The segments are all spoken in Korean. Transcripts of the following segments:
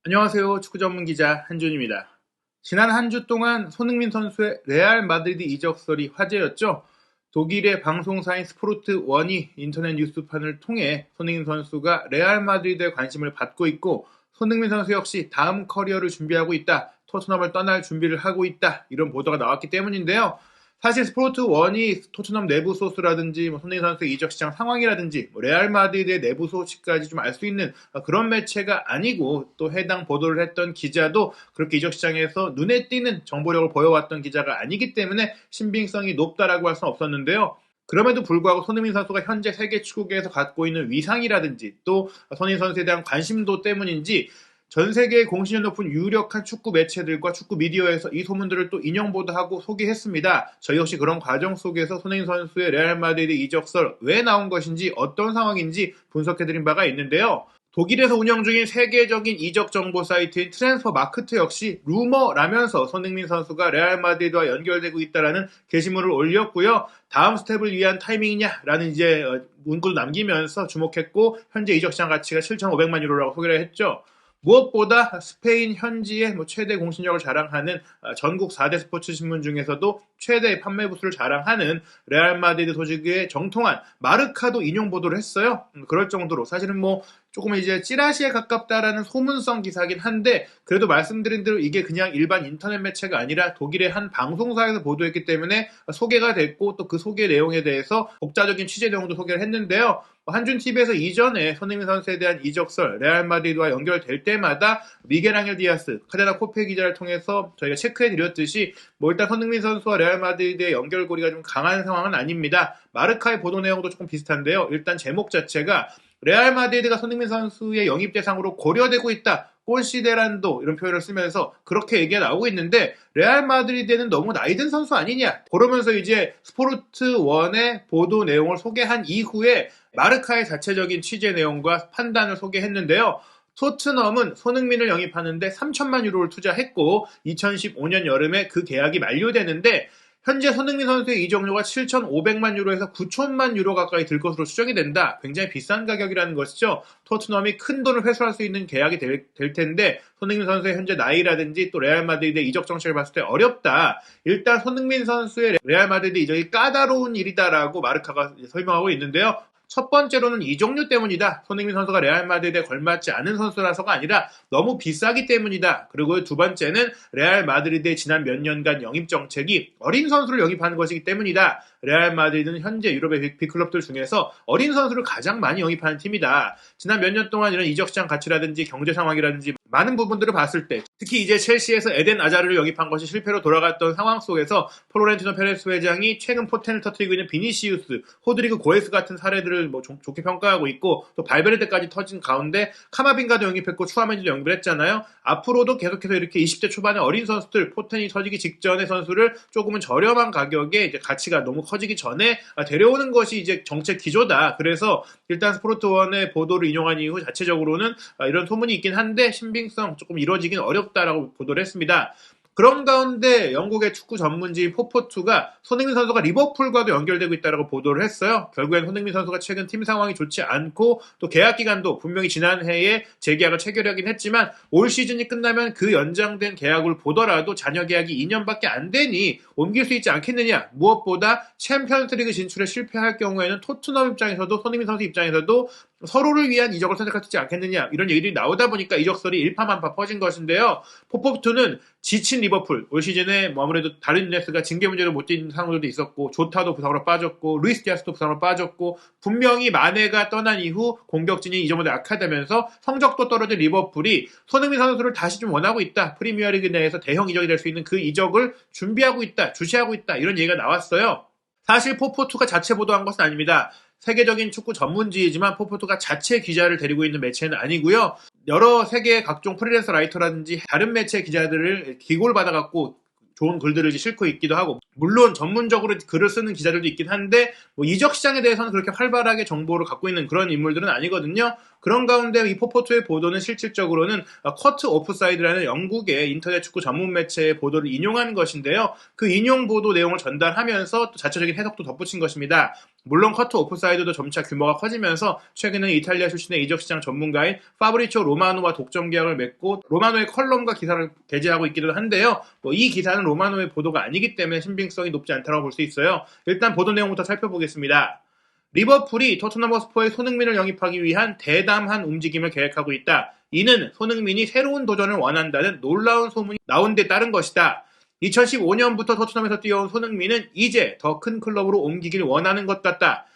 안녕하세요. 축구 전문 기자 한준입니다. 지난 한 주 동안 손흥민 선수의 레알 마드리드 이적설이 화제였죠. 독일의 방송사인 스포르트 1이 인터넷 뉴스판을 통해 손흥민 선수가 레알 마드리드에 관심을 받고 있고, 손흥민 선수 역시 다음 커리어를 준비하고 있다, 토트넘을 떠날 준비를 하고 있다, 이런 보도가 나왔기 때문인데요. 사실 스포르트 1이 토트넘 내부 소스라든지 손흥민 선수의 이적 시장 상황이라든지 레알 마드리드의 내부 소식까지 좀 알 수 있는 그런 매체가 아니고, 또 해당 보도를 했던 기자도 그렇게 이적 시장에서 눈에 띄는 정보력을 보여왔던 기자가 아니기 때문에 신빙성이 높다라고 할 수는 없었는데요. 그럼에도 불구하고 손흥민 선수가 현재 세계 축구계에서 갖고 있는 위상이라든지 또 손흥민 선수에 대한 관심도 때문인지 전 세계의 공신력 높은 유력한 축구 매체들과 축구 미디어에서 이 소문들을 또 인용 보도하고 소개했습니다. 저희 역시 그런 과정 속에서 손흥민 선수의 레알 마드리드 이적설 왜 나온 것인지, 어떤 상황인지 분석해드린 바가 있는데요. 독일에서 운영 중인 세계적인 이적 정보 사이트인 트랜스퍼 마크트 역시 루머라면서 손흥민 선수가 레알 마드리드와 연결되고 있다라는 게시물을 올렸고요. 다음 스텝을 위한 타이밍이냐라는 이제 문구도 남기면서 주목했고, 현재 이적 시장 가치가 7,500만 유로라고 소개를 했죠. 무엇보다 스페인 현지의 최대 공신력을 자랑하는 전국 4대 스포츠 신문 중에서도 최대 판매 부수를 자랑하는 레알 마드리드 소식의 정통한 마르카도 인용 보도를 했어요. 그럴 정도로 사실은 조금 이제 찌라시에 가깝다라는 소문성 기사긴 한데, 그래도 말씀드린 대로 이게 그냥 일반 인터넷 매체가 아니라 독일의 한 방송사에서 보도했기 때문에 소개가 됐고, 또 그 소개 내용에 대해서 독자적인 취재 내용도 소개를 했는데요. 한준TV에서 이전에 손흥민 선수에 대한 이적설, 레알 마드리드와 연결될 때마다 미겔 앙헬 디아스, 카데나 코페 기자를 통해서 저희가 체크해드렸듯이 일단 손흥민 선수와 레알 마드리드의 연결고리가 좀 강한 상황은 아닙니다. 마르카의 보도 내용도 조금 비슷한데요. 일단 제목 자체가 레알 마드리드가 손흥민 선수의 영입 대상으로 고려되고 있다, 꼴시데란도 이런 표현을 쓰면서 그렇게 얘기가 나오고 있는데, 레알 마드리드에는 너무 나이든 선수 아니냐, 그러면서 이제 스포르트 1의 보도 내용을 소개한 이후에 마르카의 자체적인 취재 내용과 판단을 소개했는데요. 토트넘은 손흥민을 영입하는데 3천만 유로를 투자했고 2015년 여름에 그 계약이 만료되는데, 현재 손흥민 선수의 이적료가 7,500만 유로에서 9천만 유로 가까이 들 것으로 추정이 된다. 굉장히 비싼 가격이라는 것이죠. 토트넘이 큰 돈을 회수할 수 있는 계약이 될 텐데, 손흥민 선수의 현재 나이라든지 또 레알 마드리드의 이적 정책을 봤을 때 어렵다. 일단 손흥민 선수의 레알 마드리드 이적이 까다로운 일이다라고 마르카가 설명하고 있는데요. 첫 번째로는 이적료 때문이다. 손흥민 선수가 레알 마드리드에 걸맞지 않은 선수라서가 아니라 너무 비싸기 때문이다. 그리고 두 번째는 레알 마드리드의 지난 몇 년간 영입 정책이 어린 선수를 영입하는 것이기 때문이다. 레알 마드리드는 현재 유럽의 빅클럽들 중에서 어린 선수를 가장 많이 영입하는 팀이다. 지난 몇 년 동안 이런 이적 시장 가치라든지 경제 상황이라든지 많은 부분들을 봤을 때, 특히 이제 첼시에서 에덴 아자르를 영입한 것이 실패로 돌아갔던 상황 속에서 플로렌티노 페레스 회장이 최근 포텐을 터뜨리고 있는 비니시우스, 호드리그 고에스 같은 사례들을 좋게 평가하고 있고, 또 발베르데까지 터진 가운데 카마빈가도 영입했고 추아멘지도 영입을 했잖아요. 앞으로도 계속해서 이렇게 20대 초반의 어린 선수들, 포텐이 터지기 직전의 선수를 조금은 저렴한 가격에 이제 가치가 너무 커지기 전에 데려오는 것이 이제 정책 기조다. 그래서 일단 스포르트 1의 보도를 인용한 이후 자체적으로는 이런 소문이 있긴 한데 신빙성 조금 이루어지긴 어렵다라고 보도를 했습니다. 그런 가운데 영국의 축구 전문지인 포포투가 손흥민 선수가 리버풀과도 연결되고 있다고 보도를 했어요. 결국엔 손흥민 선수가 최근 팀 상황이 좋지 않고, 또 계약 기간도 분명히 지난해에 재계약을 체결하긴 했지만 올 시즌이 끝나면 그 연장된 계약을 보더라도 잔여 계약이 2년밖에 안 되니 옮길 수 있지 않겠느냐. 무엇보다 챔피언스리그 진출에 실패할 경우에는 토트넘 입장에서도 손흥민 선수 입장에서도 서로를 위한 이적을 선택할 수 있지 않겠느냐, 이런 얘기들이 나오다 보니까 이적설이 일파만파 퍼진 것인데요. 포포투는 지친 리버풀, 올 시즌에 아무래도 다른 뉴네스가 징계 문제로 못 뛴 상황들도 있었고, 조타도 부상으로 빠졌고, 루이스 디아스도 부상으로 빠졌고, 분명히 마네가 떠난 이후 공격진이 이전보다 약하다면서 성적도 떨어진 리버풀이 손흥민 선수를 다시 좀 원하고 있다, 프리미어리그 내에서 대형 이적이 될 수 있는 그 이적을 준비하고 있다, 주시하고 있다, 이런 얘기가 나왔어요. 사실 포포투가 자체 보도한 것은 아닙니다. 세계적인 축구 전문지이지만 포포투가 자체 기자를 데리고 있는 매체는 아니고요. 여러 세계의 각종 프리랜서 라이터라든지 다른 매체 기자들을 기고를 받아갖고 좋은 글들을 싣고 있기도 하고, 물론 전문적으로 글을 쓰는 기자들도 있긴 한데 이적 시장에 대해서는 그렇게 활발하게 정보를 갖고 있는 그런 인물들은 아니거든요. 그런 가운데 이 포포투의 보도는 실질적으로는 커트 오프사이드라는 영국의 인터넷 축구 전문 매체의 보도를 인용한 것인데요. 그 인용 보도 내용을 전달하면서 또 자체적인 해석도 덧붙인 것입니다. 물론 커트 오프사이드도 점차 규모가 커지면서 최근에 이탈리아 출신의 이적시장 전문가인 파브리치오 로마노와 독점 계약을 맺고 로마노의 컬럼과 기사를 게재하고 있기도 한데요. 이 기사는 로마노의 보도가 아니기 때문에 신빙성이 높지 않다고 볼 수 있어요. 일단 보도 내용부터 살펴보겠습니다. 리버풀이 토트넘 허스퍼의 손흥민을 영입하기 위한 대담한 움직임을 계획하고 있다. 이는 손흥민이 새로운 도전을 원한다는 놀라운 소문이 나온 데 따른 것이다. 2015년부터 토트넘에서 뛰어온 손흥민은 이제 더 큰 클럽으로 옮기길 원하는 것 같다.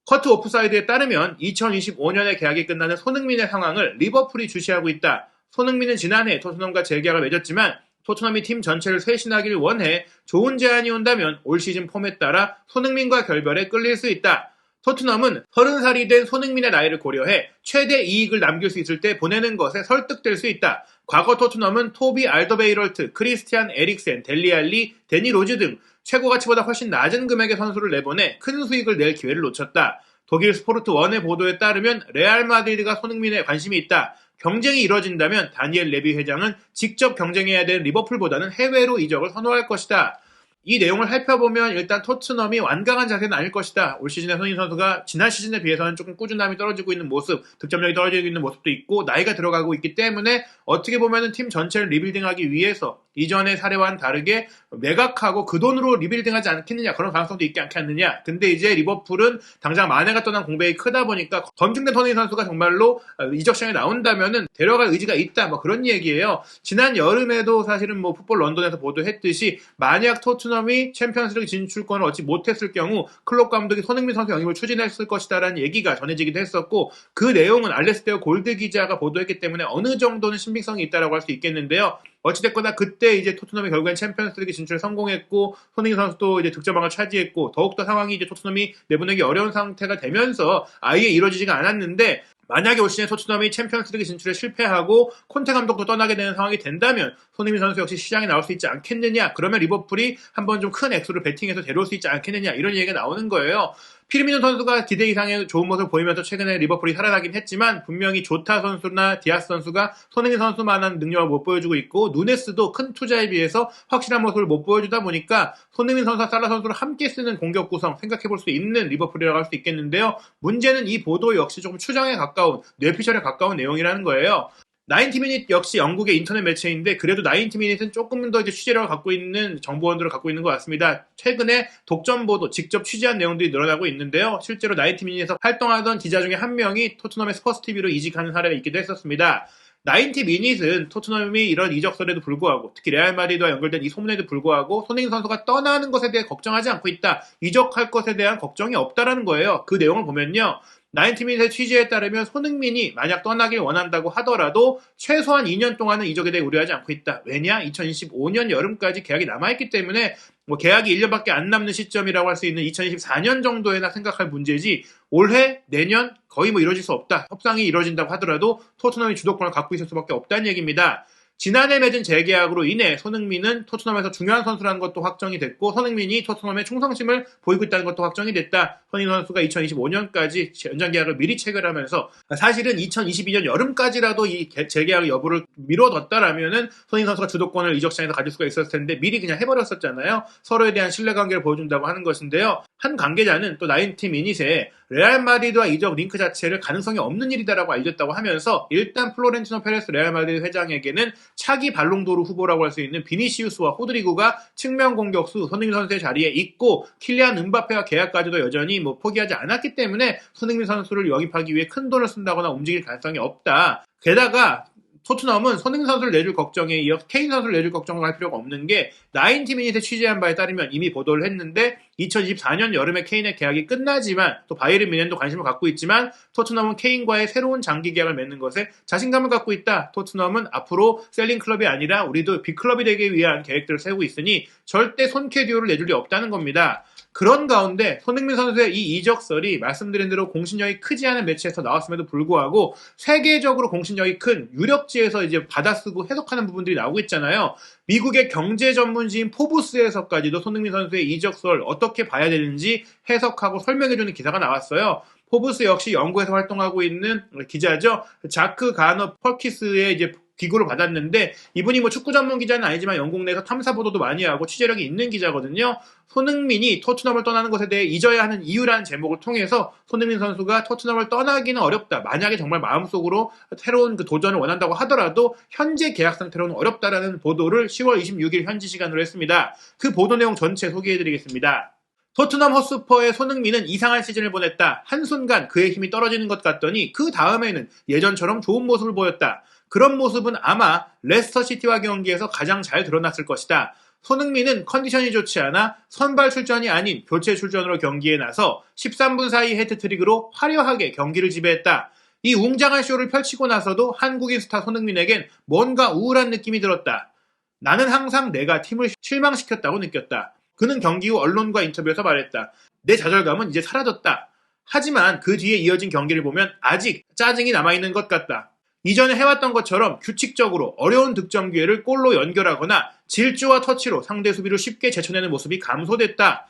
커트 오프사이드에 따르면 2025년에 계약이 끝나는 손흥민의 상황을 리버풀이 주시하고 있다. 손흥민은 지난해 토트넘과 재계약을 맺었지만 토트넘이 팀 전체를 쇄신하길 원해 좋은 제안이 온다면 올 시즌 폼에 따라 손흥민과 결별에 끌릴 수 있다. 토트넘은 30살이 된 손흥민의 나이를 고려해 최대 이익을 남길 수 있을 때 보내는 것에 설득될 수 있다. 과거 토트넘은 토비 알더베이럴트, 크리스티안 에릭센, 델리알리, 데니 로즈 등 최고 가치보다 훨씬 낮은 금액의 선수를 내보내 큰 수익을 낼 기회를 놓쳤다. 독일 스포르트 1의 보도에 따르면 레알 마드리드가 손흥민에 관심이 있다. 경쟁이 이뤄진다면 다니엘 레비 회장은 직접 경쟁해야 되는 리버풀보다는 해외로 이적을 선호할 것이다. 이 내용을 살펴보면 일단 토트넘이 완강한 자세는 아닐 것이다. 올 시즌에 손흥민 선수가 지난 시즌에 비해서는 조금 꾸준함이 떨어지고 있는 모습, 득점력이 떨어지고 있는 모습도 있고 나이가 들어가고 있기 때문에 어떻게 보면 팀 전체를 리빌딩하기 위해서 이전의 사례와는 다르게 매각하고 그 돈으로 리빌딩하지 않겠느냐, 그런 가능성도 있지 않겠느냐. 근데 이제 리버풀은 당장 마네가 떠난 공백이 크다 보니까 검증된 손흥민 선수가 정말로 이적 시장에 나온다면은 데려갈 의지가 있다, 그런 얘기예요. 지난 여름에도 사실은 풋볼 런던에서 보도했듯이 만약 토트넘이 챔피언스리그 진출권을 얻지 못했을 경우 클롭 감독이 손흥민 선수 영입을 추진했을 것이다라는 얘기가 전해지기도 했었고, 그 내용은 알레스테어 골드 기자가 보도했기 때문에 어느 정도는 신빙성이 있다라고 할 수 있겠는데요. 어찌됐거나 그때 이제 토트넘이 결국엔 챔피언스리그 진출에 성공했고 손흥민 선수도 이제 득점왕을 차지했고 더욱더 상황이 이제 토트넘이 내보내기 어려운 상태가 되면서 아예 이루어지지가 않았는데, 만약에 올 시즌에 토트넘이 챔피언스리그 진출에 실패하고 콘테 감독도 떠나게 되는 상황이 된다면 손흥민 선수 역시 시장에 나올 수 있지 않겠느냐, 그러면 리버풀이 한번 좀 큰 액수를 베팅해서 데려올 수 있지 않겠느냐, 이런 얘기가 나오는 거예요. 피르미노 선수가 기대 이상의 좋은 모습을 보이면서 최근에 리버풀이 살아나긴 했지만 분명히 조타 선수나 디아스 선수가 손흥민 선수만한 능력을 못 보여주고 있고 누네스도 큰 투자에 비해서 확실한 모습을 못 보여주다 보니까 손흥민 선수와 살라 선수를 함께 쓰는 공격 구성 생각해볼 수 있는 리버풀이라고 할 수 있겠는데요. 문제는 이 보도 역시 조금 추정에 가까운, 뇌피셜에 가까운 내용이라는 거예요. 90미닛 역시 영국의 인터넷 매체인데 그래도 90미닛은 조금 더 이제 취재력을 갖고 있는 정보원들을 갖고 있는 것 같습니다. 최근에 독점 보도, 직접 취재한 내용들이 늘어나고 있는데요. 실제로 90미닛에서 활동하던 기자 중에 한 명이 토트넘의 스퍼스TV로 이직하는 사례가 있기도 했었습니다. 90미닛은 토트넘이 이런 이적설에도 불구하고 특히 레알 마드리드와 연결된 이 소문에도 불구하고 손흥민 선수가 떠나는 것에 대해 걱정하지 않고 있다. 이적할 것에 대한 걱정이 없다라는 거예요. 그 내용을 보면요. 90미닛의 취재에 따르면 손흥민이 만약 떠나길 원한다고 하더라도 최소한 2년 동안은 이적에 대해 우려하지 않고 있다. 왜냐? 2025년 여름까지 계약이 남아있기 때문에 계약이 1년밖에 안 남는 시점이라고 할 수 있는 2024년 정도에나 생각할 문제지 올해, 내년 거의 이루어질 수 없다. 협상이 이루어진다고 하더라도 토트넘이 주도권을 갖고 있을 수밖에 없다는 얘기입니다. 지난해 맺은 재계약으로 인해 손흥민은 토트넘에서 중요한 선수라는 것도 확정이 됐고 소능민이 토트넘의 충성심을 보이고 있다는 것도 확정이 됐다. 손흥민 선수가 2025년까지 연장 계약을 미리 체결하면서 사실은 2022년 여름까지라도 이 재계약 여부를 미뤄뒀다라면은 손흥민 선수가 주도권을 이적 시장에서 가질 수가 있었을 텐데 미리 그냥 해버렸었잖아요. 서로에 대한 신뢰관계를 보여준다고 하는 것인데요. 한 관계자는 또 90미닛에 레알 마드리드와 이적 링크 자체를 가능성이 없는 일이다라고 알렸다고 하면서 일단 플로렌티노 페레스 레알 마드리드 회장에게는 차기 발롱도르 후보라고 할 수 있는 비니시우스와 호드리구가 측면 공격수 손흥민 선수의 자리에 있고 킬리안 은바페와 계약까지도 여전히 포기하지 않았기 때문에 손흥민 선수를 영입하기 위해 큰 돈을 쓴다거나 움직일 가능성이 없다. 게다가 토트넘은 손흥민 선수를 내줄 걱정에 이어 케인 선수를 내줄 걱정을 할 필요가 없는 게 90미닛에 취재한 바에 따르면 이미 보도를 했는데 2024년 여름에 케인의 계약이 끝나지만 또 바이에른 뮌헨도 관심을 갖고 있지만 토트넘은 케인과의 새로운 장기 계약을 맺는 것에 자신감을 갖고 있다. 토트넘은 앞으로 셀링 클럽이 아니라 우리도 빅클럽이 되기 위한 계획들을 세우고 있으니 절대 손캐디오를 내줄 리 없다는 겁니다. 그런 가운데 손흥민 선수의 이 이적설이 말씀드린 대로 공신력이 크지 않은 매체에서 나왔음에도 불구하고 세계적으로 공신력이 큰 유력지에서 이제 받아쓰고 해석하는 부분들이 나오고 있잖아요. 미국의 경제 전문지인 포브스에서까지도 손흥민 선수의 이적설 어떻게 봐야 되는지 해석하고 설명해주는 기사가 나왔어요. 포브스 역시 영국에서 활동하고 있는 기자죠. 자크 가너 펄키스의 이제 기고를 받았는데, 이분이 뭐 축구 전문 기자는 아니지만 영국 내에서 탐사 보도도 많이 하고 취재력이 있는 기자거든요. 손흥민이 토트넘을 떠나는 것에 대해 잊어야 하는 이유라는 제목을 통해서 손흥민 선수가 토트넘을 떠나기는 어렵다. 만약에 정말 마음속으로 새로운 그 도전을 원한다고 하더라도 현재 계약 상태로는 어렵다라는 보도를 10월 26일 현지 시간으로 했습니다. 그 보도 내용 전체 소개해드리겠습니다. 토트넘 헛스퍼의 손흥민은 이상한 시즌을 보냈다. 한순간 그의 힘이 떨어지는 것 같더니 그 다음에는 예전처럼 좋은 모습을 보였다. 그런 모습은 아마 레스터 시티와 경기에서 가장 잘 드러났을 것이다. 손흥민은 컨디션이 좋지 않아 선발 출전이 아닌 교체 출전으로 경기에 나서 13분 사이 해트트릭으로 화려하게 경기를 지배했다. 이 웅장한 쇼를 펼치고 나서도 한국인 스타 손흥민에겐 뭔가 우울한 느낌이 들었다. 나는 항상 내가 팀을 실망시켰다고 느꼈다. 그는 경기 후 언론과 인터뷰에서 말했다. 내 좌절감은 이제 사라졌다. 하지만 그 뒤에 이어진 경기를 보면 아직 짜증이 남아있는 것 같다. 이전에 해왔던 것처럼 규칙적으로 어려운 득점 기회를 골로 연결하거나 질주와 터치로 상대 수비를 쉽게 제쳐내는 모습이 감소됐다.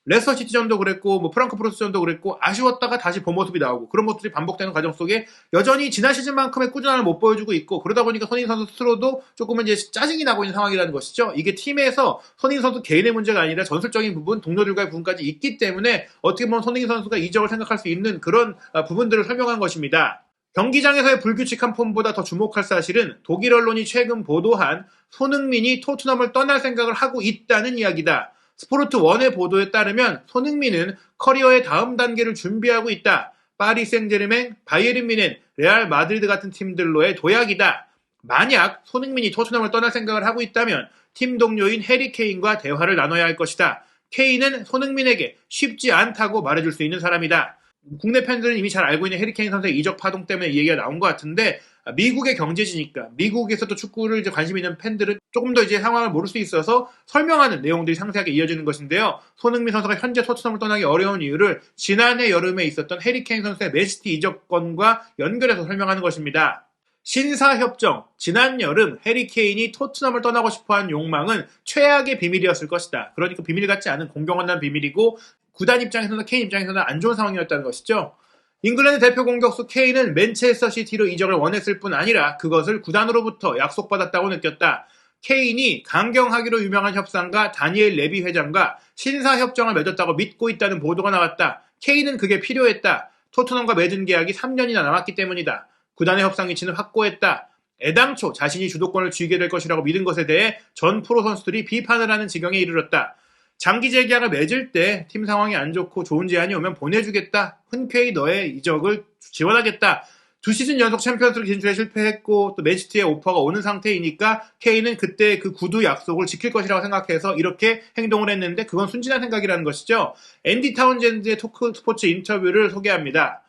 레스터 시티전도 그랬고 프랑크푸르트전도 그랬고 아쉬웠다가 다시 본 모습이 나오고 그런 모습이 반복되는 과정 속에 여전히 지난 시즌만큼의 꾸준함을 못 보여주고 있고, 그러다 보니까 손흥민 선수 스스로도 조금은 이제 짜증이 나고 있는 상황이라는 것이죠. 이게 팀에서 손흥민 선수 개인의 문제가 아니라 전술적인 부분, 동료들과의 부분까지 있기 때문에 어떻게 보면 손흥민 선수가 이적을 생각할 수 있는 그런 부분들을 설명한 것입니다. 경기장에서의 불규칙한 폼보다 더 주목할 사실은 독일 언론이 최근 보도한 손흥민이 토트넘을 떠날 생각을 하고 있다는 이야기다. 스포르트1의 보도에 따르면 손흥민은 커리어의 다음 단계를 준비하고 있다. 파리 생제르맹, 바이에른 뮌헨, 레알 마드리드 같은 팀들로의 도약이다. 만약 손흥민이 토트넘을 떠날 생각을 하고 있다면 팀 동료인 해리 케인과 대화를 나눠야 할 것이다. 케인은 손흥민에게 쉽지 않다고 말해줄 수 있는 사람이다. 국내 팬들은 이미 잘 알고 있는 해리 케인 선수의 이적 파동 때문에 이 얘기가 나온 것 같은데, 미국의 경제지니까 미국에서도 축구를 이제 관심 있는 팬들은 조금 더 이제 상황을 모를 수 있어서 설명하는 내용들이 상세하게 이어지는 것인데요. 손흥민 선수가 현재 토트넘을 떠나기 어려운 이유를 지난해 여름에 있었던 해리 케인 선수의 맨시티 이적건과 연결해서 설명하는 것입니다. 신사협정, 지난 여름 해리 케인이 토트넘을 떠나고 싶어한 욕망은 최악의 비밀이었을 것이다. 그러니까 비밀 같지 않은 공경한 비밀이고 구단 입장에서는 케인 입장에서는 안 좋은 상황이었다는 것이죠. 잉글랜드 대표 공격수 케인은 맨체스터 시티로 이적을 원했을 뿐 아니라 그것을 구단으로부터 약속받았다고 느꼈다. 케인이 강경하기로 유명한 협상가 다니엘 레비 회장과 신사협정을 맺었다고 믿고 있다는 보도가 나왔다. 케인은 그게 필요했다. 토트넘과 맺은 계약이 3년이나 남았기 때문이다. 구단의 협상 위치는 확고했다. 애당초 자신이 주도권을 쥐게 될 것이라고 믿은 것에 대해 전 프로 선수들이 비판을 하는 지경에 이르렀다. 장기 재계약을 맺을 때 팀 상황이 안 좋고 좋은 제안이 오면 보내주겠다. 흔쾌히 너의 이적을 지원하겠다. 2시즌 연속 챔피언스리그 진출에 실패했고 또 맨시티의 오퍼가 오는 상태이니까 케인은 그때 그 구두 약속을 지킬 것이라고 생각해서 이렇게 행동을 했는데 그건 순진한 생각이라는 것이죠. 앤디 타운젠드의 토크 스포츠 인터뷰를 소개합니다.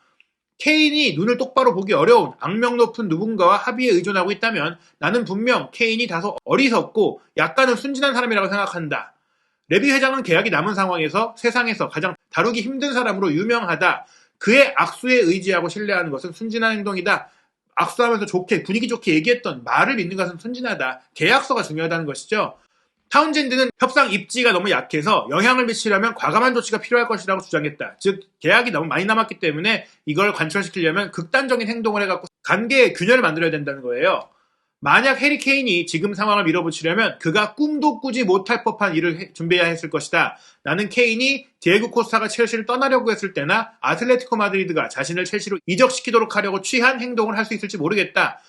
케인이 눈을 똑바로 보기 어려운 악명 높은 누군가와 합의에 의존하고 있다면 나는 분명 케인이 다소 어리석고 약간은 순진한 사람이라고 생각한다. 레비 회장은 계약이 남은 상황에서 세상에서 가장 다루기 힘든 사람으로 유명하다. 그의 악수에 의지하고 신뢰하는 것은 순진한 행동이다. 악수하면서 좋게 분위기 좋게 얘기했던 말을 믿는 것은 순진하다. 계약서가 중요하다는 것이죠. 타운젠드는 협상 입지가 너무 약해서 영향을 미치려면 과감한 조치가 필요할 것이라고 주장했다. 즉 계약이 너무 많이 남았기 때문에 이걸 관철시키려면 극단적인 행동을 해갖고 관계의 균열을 만들어야 된다는 거예요. 만약 해리 케인이 지금 상황을 밀어붙이려면 그가 꿈도 꾸지 못할 법한 일을 준비해야 했을 것이다. 나는 케인이 디에고 코스타가 첼시를 떠나려고 했을 때나 아틀레티코 마드리드가 자신을 첼시로 이적시키도록 하려고 취한 행동을 할 수 있을지 모르겠다.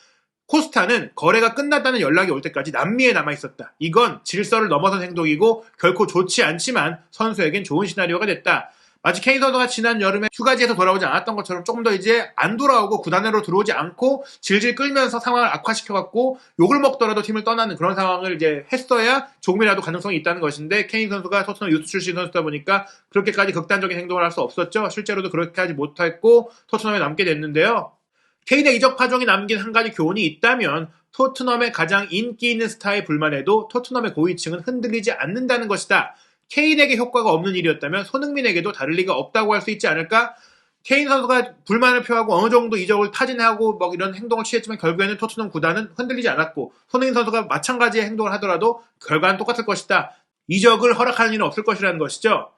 코스타는 거래가 끝났다는 연락이 올 때까지 남미에 남아있었다. 이건 질서를 넘어선 행동이고 결코 좋지 않지만 선수에겐 좋은 시나리오가 됐다. 마치 케인 선수가 지난 여름에 휴가지에서 돌아오지 않았던 것처럼 조금 더 이제 안 돌아오고 구단으로 들어오지 않고 질질 끌면서 상황을 악화시켜갖고 욕을 먹더라도 팀을 떠나는 그런 상황을 이제 했어야 조금이라도 가능성이 있다는 것인데, 케인 선수가 토트넘 유스 출신 선수다 보니까 그렇게까지 극단적인 행동을 할 수 없었죠. 실제로도 그렇게 하지 못했고 토트넘에 남게 됐는데요. 케인의 이적 파종이 남긴 한 가지 교훈이 있다면 토트넘의 가장 인기 있는 스타에 불만해도 토트넘의 고위층은 흔들리지 않는다는 것이다. 케인에게 효과가 없는 일이었다면 손흥민에게도 다를 리가 없다고 할 수 있지 않을까? 케인 선수가 불만을 표하고 어느 정도 이적을 타진하고 뭐 이런 행동을 취했지만 결국에는 토트넘 구단은 흔들리지 않았고, 손흥민 선수가 마찬가지의 행동을 하더라도 결과는 똑같을 것이다. 이적을 허락하는 일은 없을 것이라는 것이죠.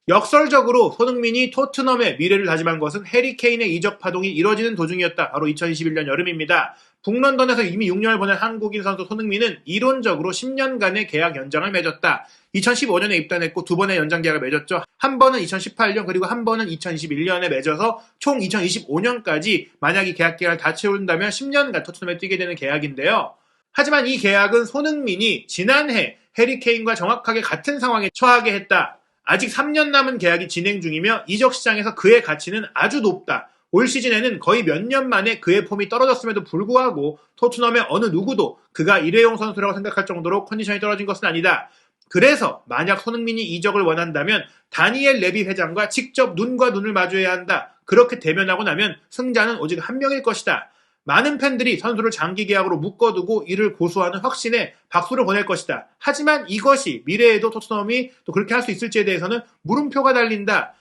역설적으로 손흥민이 토트넘의 미래를 다짐한 것은 해리 케인의 이적 파동이 이뤄지는 도중이었다. 바로 2021년 여름입니다. 북런던에서 이미 6년을 보낸 한국인 선수 손흥민은 이론적으로 10년간의 계약 연장을 맺었다. 2015년에 입단했고 2번의 연장 계약을 맺었죠. 한 번은 2018년 그리고 한 번은 2021년에 맺어서 총 2025년까지 만약 이 계약 기간을 다 채운다면 10년간 토트넘에 뛰게 되는 계약인데요. 하지만 이 계약은 손흥민이 지난해 해리 케인과 정확하게 같은 상황에 처하게 했다. 아직 3년 남은 계약이 진행 중이며 이적 시장에서 그의 가치는 아주 높다. 올 시즌에는 거의 몇 년 만에 그의 폼이 떨어졌음에도 불구하고 토트넘의 어느 누구도 그가 일회용 선수라고 생각할 정도로 컨디션이 떨어진 것은 아니다. 그래서 만약 손흥민이 이적을 원한다면 다니엘 레비 회장과 직접 눈과 눈을 마주해야 한다. 그렇게 대면하고 나면 승자는 오직 한 명일 것이다. 많은 팬들이 선수를 장기 계약으로 묶어두고 이를 고수하는 확신에 박수를 보낼 것이다. 하지만 이것이 미래에도 토트넘이 또 그렇게 할 수 있을지에 대해서는 물음표가 달린다.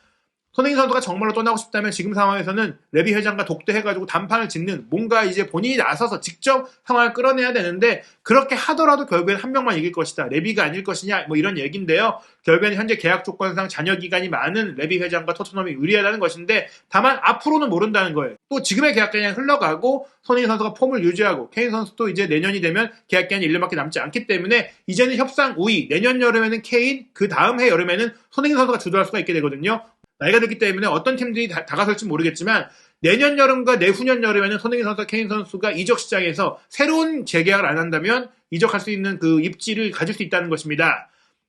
손흥민 선수가 정말로 떠나고 싶다면 지금 상황에서는 레비 회장과 독대해가지고 단판을 짓는, 뭔가 이제 본인이 나서서 직접 상황을 끌어내야 되는데 그렇게 하더라도 결국엔 한 명만 이길 것이다. 레비가 아닐 것이냐 뭐 이런 얘기인데요. 결국에는 현재 계약 조건상 잔여 기간이 많은 레비 회장과 토트넘이 유리하다는 것인데 다만 앞으로는 모른다는 거예요. 또 지금의 계약 기간이 흘러가고 손흥민 선수가 폼을 유지하고 케인 선수도 이제 내년이 되면 계약 기간이 1년밖에 남지 않기 때문에 이제는 협상 우위, 내년 여름에는 케인, 그 다음 해 여름에는 손흥민 선수가 주도할 수가 있게 되거든요. 나이가 들기 때문에 어떤 팀들이 다가설지 모르겠지만 내년 여름과 내후년 여름에는 손흥민 선수와 케인 선수가 이적 시장에서 새로운 재계약을 안 한다면 이적할 수 있는 그 입지를 가질 수 있다는 것입니다.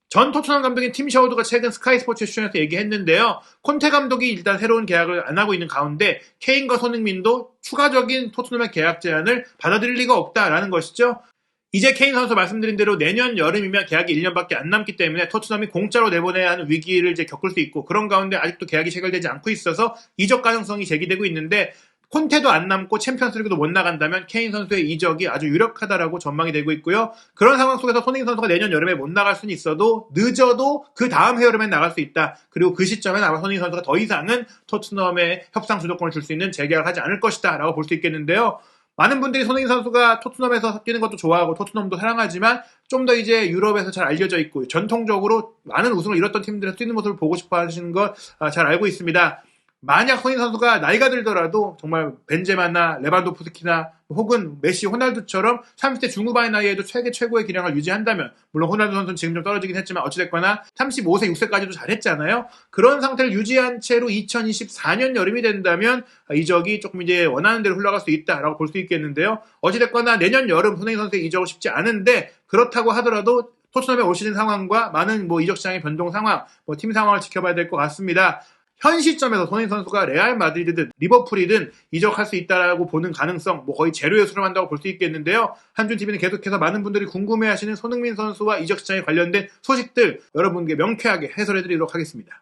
전 토트넘 감독인 팀 샤워드가 최근 스카이 스포츠에 출연해서 얘기했는데요. 콘테 감독이 일단 새로운 계약을 안 하고 있는 가운데 케인과 손흥민도 추가적인 토트넘의 계약 제안을 받아들일 리가 없다라는 것이죠. 이제 케인 선수 말씀드린 대로 내년 여름이면 계약이 1년밖에 안 남기 때문에 토트넘이 공짜로 내보내야 하는 위기를 이제 겪을 수 있고, 그런 가운데 아직도 계약이 체결되지 않고 있어서 이적 가능성이 제기되고 있는데 콘테도 안 남고 챔피언스리그도 못 나간다면 케인 선수의 이적이 아주 유력하다라고 전망이 되고 있고요. 그런 상황 속에서 손흥민 선수가 내년 여름에 못 나갈 수는 있어도 늦어도 그 다음 해여름엔 나갈 수 있다. 그리고 그 시점에 아마 손흥민 선수가 더 이상은 토트넘에 협상 주도권을 줄 수 있는 재계약을 하지 않을 것이다 라고 볼 수 있겠는데요. 많은 분들이 손흥민 선수가 토트넘에서 뛰는 것도 좋아하고 토트넘도 사랑하지만 좀 더 이제 유럽에서 잘 알려져 있고 전통적으로 많은 우승을 이뤘던 팀들에서 뛰는 모습을 보고 싶어 하시는 거 잘 알고 있습니다. 만약 손흥민 선수가 나이가 들더라도 정말 벤제마나 레반도프스키나 혹은 메시, 호날두처럼 30대 중후반의 나이에도 세계 최고의 기량을 유지한다면, 물론 호날두 선수는 지금 좀 떨어지긴 했지만 어찌됐거나 35세, 6세까지도 잘했잖아요. 그런 상태를 유지한 채로 2024년 여름이 된다면 이적이 조금 이제 원하는 대로 흘러갈 수 있다라고 볼 수 있겠는데요. 어찌됐거나 내년 여름 손흥민 선수의 이적은 쉽지 않은데, 그렇다고 하더라도 토트넘의 올 시즌 상황과 많은 이적 시장의 변동 상황, 팀 상황을 지켜봐야 될 것 같습니다. 현 시점에서 손흥민 선수가 레알 마드리드든 리버풀이든 이적할 수 있다라고 보는 가능성 거의 제로에 수렴한다고 볼 수 있겠는데요. 한준TV는 계속해서 많은 분들이 궁금해하시는 손흥민 선수와 이적 시장에 관련된 소식들 여러분께 명쾌하게 해설해드리도록 하겠습니다.